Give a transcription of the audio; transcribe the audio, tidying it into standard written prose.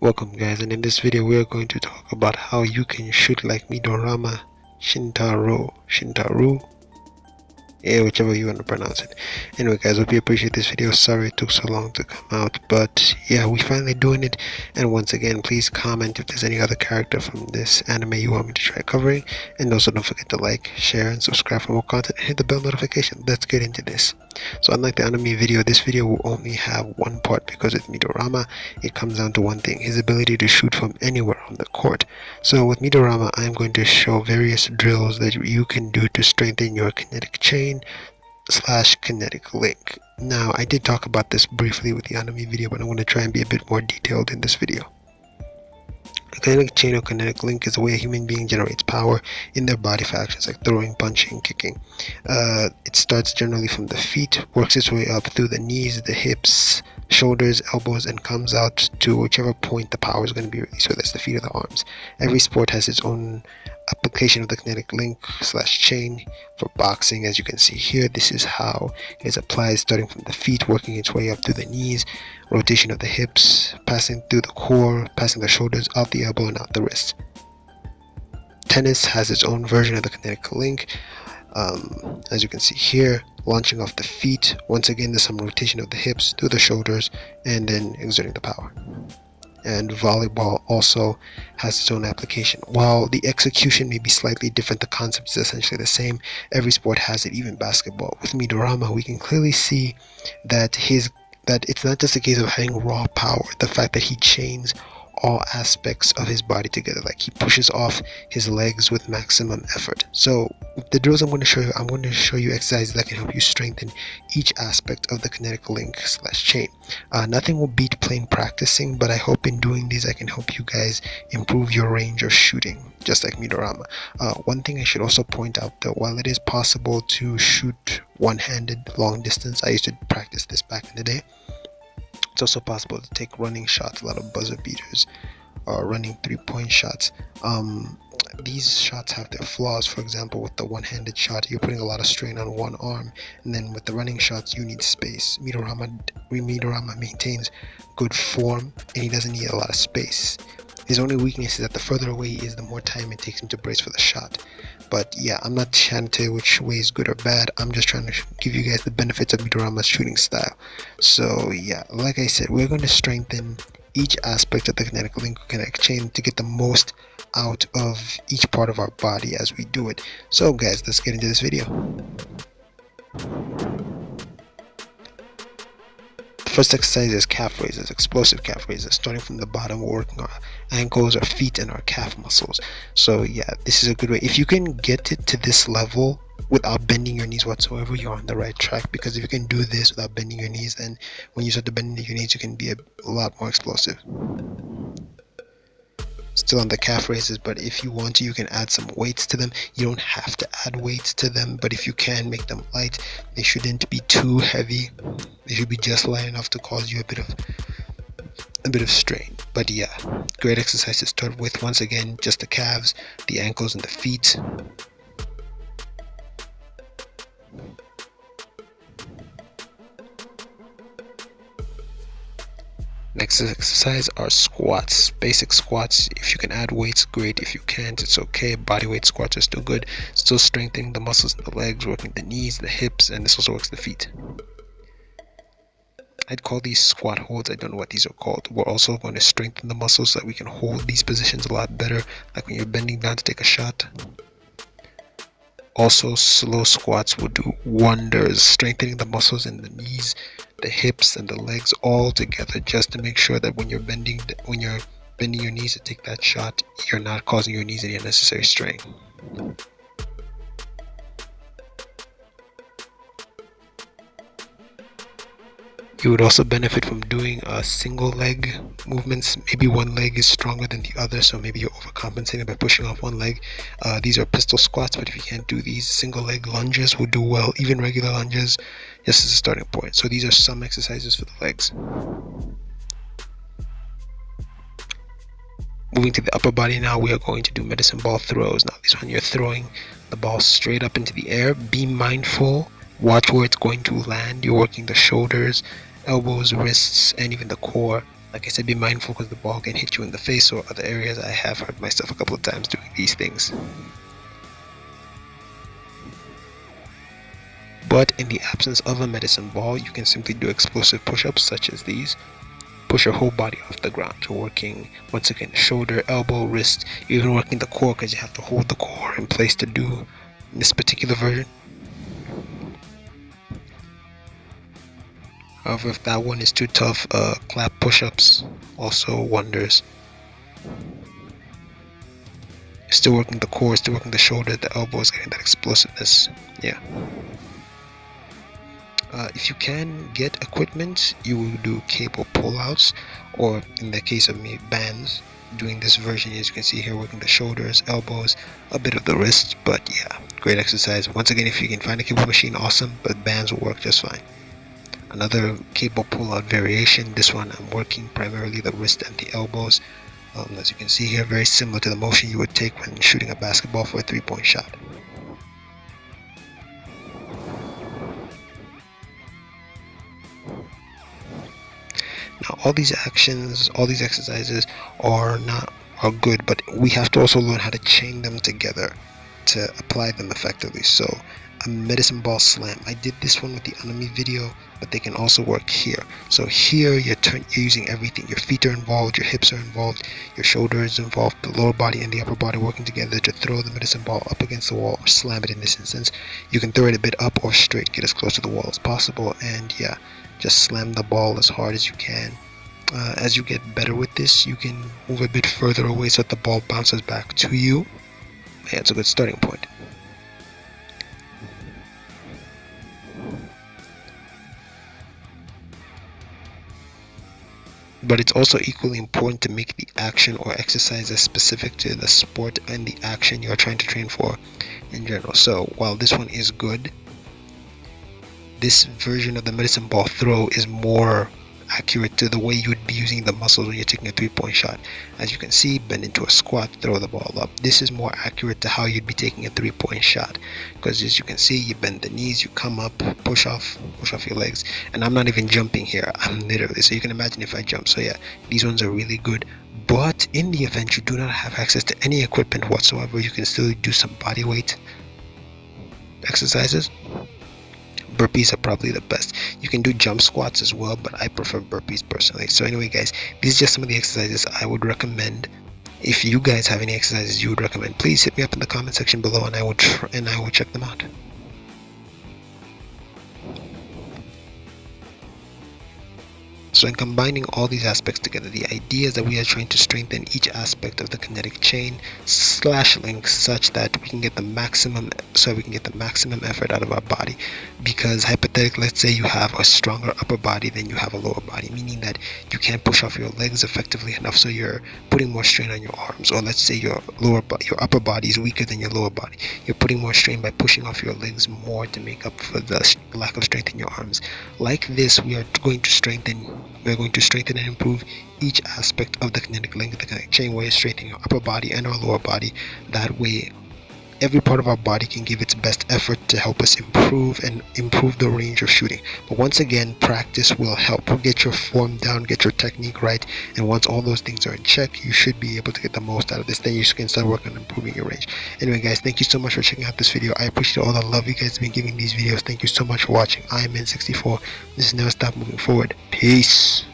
Welcome guys, and in this video we are going to talk about how you can shoot like Midorima Shintaro, yeah, whichever you want to pronounce it. Anyway guys, hope you appreciate this video. Sorry it took so long to come out, but yeah, we finally doing it. And once again, please comment if there's any other character from this anime you want me to try covering, and also don't forget to like, share, and subscribe for more content, and hit the bell notification. Let's get into this. So unlike the anime video, this video will only have one part because with Midorima it comes down to one thing: his ability to shoot from anywhere on the court. So with Midorima, I'm going to show various drills that you can do to strengthen your kinetic chain / kinetic link. Now, I did talk about this briefly with the anime video, but I want to try and be a bit more detailed in this video. A kinetic chain or kinetic link is the way a human being generates power in their body for actions like throwing, punching, kicking. It starts generally from the feet, works its way up through the knees, the hips, shoulders, elbows, and comes out to whichever point the power is going to be released, whether it's the feet or the arms. Every sport has its own application of the kinetic link / chain. For boxing, as you can see here, this is how it is applied, starting from the feet, working its way up through the knees, rotation of the hips, passing through the core, passing the shoulders, out the elbow, and out the wrist. Tennis has its own version of the kinetic link. As you can see here, launching off the feet, once again there's some rotation of the hips through the shoulders, and then exerting the power. And volleyball also has its own application. While the execution may be slightly different, the concept is essentially the same. Every sport has it, even basketball. With Midorima, we can clearly see that it's not just a case of having raw power. The fact that he chains all aspects of his body together, like he pushes off his legs with maximum effort. So the drills I'm going to show you exercises that can help you strengthen each aspect of the kinetic link / chain. Nothing will beat plain practicing, but I hope in doing these I can help you guys improve your range of shooting, just like Midorima. One thing I should also point out, though, while it is possible to shoot one-handed long distance, I used to practice this back in the day, it's also possible to take running shots, a lot of buzzer beaters, or running three-point shots. These shots have their flaws. For example, with the one-handed shot, you're putting a lot of strain on one arm, and then with the running shots, you need space. Midorima maintains good form, and he doesn't need a lot of space. His only weakness is that the further away he is, the more time it takes him to brace for the shot. But yeah, I'm not trying to tell you which way is good or bad. I'm just trying to give you guys the benefits of Midorima's shooting style. So yeah, like I said, we're going to strengthen each aspect of the kinetic link or kinetic chain to get the most out of each part of our body as we do it. So guys, let's get into this video. First exercise is calf raises, explosive calf raises. Starting from the bottom, we're working our ankles, our feet, and our calf muscles. So yeah, this is a good way. If you can get it to this level without bending your knees whatsoever, you're on the right track. Because if you can do this without bending your knees, then when you start to bend your knees, you can be a lot more explosive. Still on the calf raises, but if you want to, you can add some weights to them. You don't have to add weights to them, but if you can, make them light. They shouldn't be too heavy. They should be just light enough to cause you a bit of strain. But yeah, great exercise to start with. Once again, just the calves, the ankles, and the feet. Next exercise are squats, basic squats. If you can add weights, great. If you can't, it's okay. Bodyweight squats are still good. Still strengthening the muscles in the legs, working the knees, the hips, and this also works the feet. I'd call these squat holds. I don't know what these are called. We're also going to strengthen the muscles so that we can hold these positions a lot better, like when you're bending down to take a shot. Also, slow squats will do wonders, strengthening the muscles in the knees, the hips, and the legs all together, just to make sure that when you're bending your knees to take that shot, you're not causing your knees any unnecessary strain. You would also benefit from doing single leg movements. Maybe one leg is stronger than the other, so maybe you're overcompensating by pushing off one leg. These are pistol squats, but if you can't do these, single leg lunges will do well, even regular lunges, just as a starting point. So these are some exercises for the legs. Moving to the upper body now, we are going to do medicine ball throws. Now this one, you're throwing the ball straight up into the air. Be mindful, watch where it's going to land. You're working the shoulders, elbows, wrists, and even the core. Like I said, be mindful because the ball can hit you in the face or other areas. I have hurt myself a couple of times doing these things. But in the absence of a medicine ball, you can simply do explosive push-ups such as these. Push your whole body off the ground. You're working, once again, shoulder, elbow, wrist, even working the core because you have to hold the core in place to do this particular version. However, if that one is too tough, clap push-ups also wonders. Still working the core, still working the shoulder, the elbows, getting that explosiveness. Yeah. If you can get equipment, you will do cable pullouts, or in the case of me, bands. Doing this version, as you can see here, working the shoulders, elbows, a bit of the wrist. But yeah, great exercise. Once again, if you can find a cable machine, awesome, but bands will work just fine. Another cable pullout variation. This one I'm working primarily the wrist and the elbows. As you can see here, very similar to the motion you would take when shooting a basketball for a three-point shot. Now, all these actions, all these exercises are good, but we have to also learn how to chain them together to apply them effectively. So a medicine ball slam, I did this one with the enemy video, but they can also work here. So here you're using everything. Your feet are involved, your hips are involved, your shoulder is involved, the lower body and the upper body working together to throw the medicine ball up against the wall or slam it. In this instance, you can throw it a bit up or straight, get as close to the wall as possible, and yeah, just slam the ball as hard as you can. As you get better with this, you can move a bit further away so that the ball bounces back to you. Yeah, it's a good starting point. But it's also equally important to make the action or exercises specific to the sport and the action you're trying to train for in general. So while this one is good, this version of the medicine ball throw is more accurate to the way you would be using the muscles when you're taking a three-point shot. As you can see, bend into a squat, throw the ball up. This is more accurate to how you'd be taking a three-point shot, because as you can see, you bend the knees, you come up, push off your legs, and I'm not even jumping here. I'm literally, so you can imagine if I jump. So yeah, these ones are really good. But in the event you do not have access to any equipment whatsoever, you can still do some body weight exercises. Burpees are probably the best. You can do jump squats as well, but I prefer burpees personally. So anyway guys, these are just some of the exercises I would recommend. If you guys have any exercises you would recommend, please hit me up in the comment section below and I will check them out. So in combining all these aspects together, the idea is that we are trying to strengthen each aspect of the kinetic chain / link such that we can get the maximum effort out of our body. Because hypothetically, let's say you have a stronger upper body than you have a lower body, meaning that you can't push off your legs effectively enough, so you're putting more strain on your arms. Or let's say your upper body is weaker than your lower body, you're putting more strain by pushing off your legs more to make up for the lack of strength in your arms. Like this, we are going to strengthen and improve each aspect of the kinetic link, the kinetic chain, where you're strengthening our upper body and our lower body. That way every part of our body can give its best effort to help us improve the range of shooting. But once again, practice will help. Get your form down, get your technique right, and once all those things are in check, you should be able to get the most out of this. Then you can start working on improving your range. Anyway guys, thank you so much for checking out this video. I appreciate all the love you guys have been giving these videos. Thank you so much for watching. I am N64. This is Never Stop Moving Forward. Peace.